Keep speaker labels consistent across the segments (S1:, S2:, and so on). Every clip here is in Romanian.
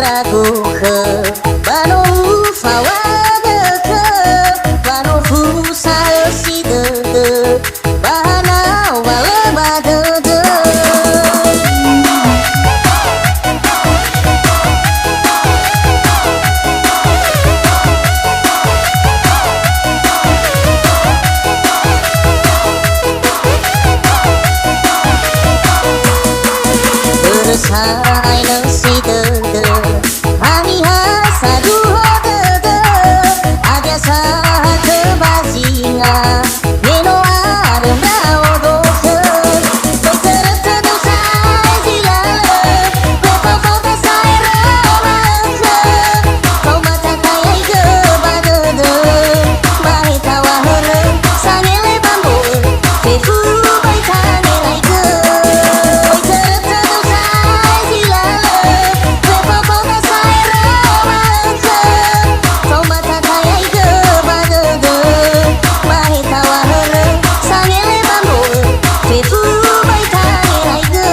S1: lagu ke Bano fawada ke Bano fusa si de Bahana wala bada de Bersai nasi de Hani hasadu de Ada sah kebazinga Meno ada mau doke Beserta dosa zilala Lepa kota saya ramaka Kau mata tayai ke badada Mahi tawa hara Sangele bambu Fefu bai tane lai ke Beserta dosa zilala Lepa kota saya ramaka Kau mata tayai ke badada Mahi tawa hara Sangele bambu Fefu bai tane lai ke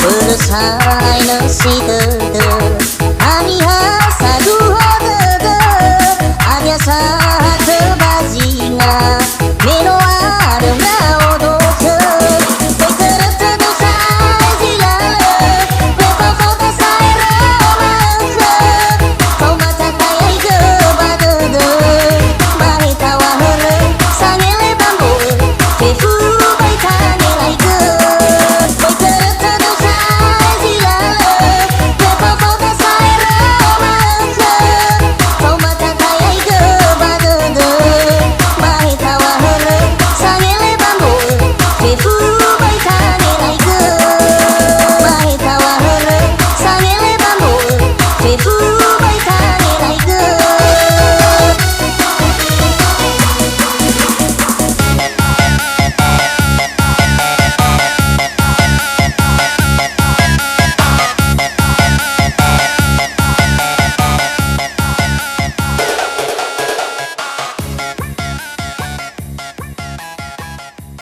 S1: Bersai nasi de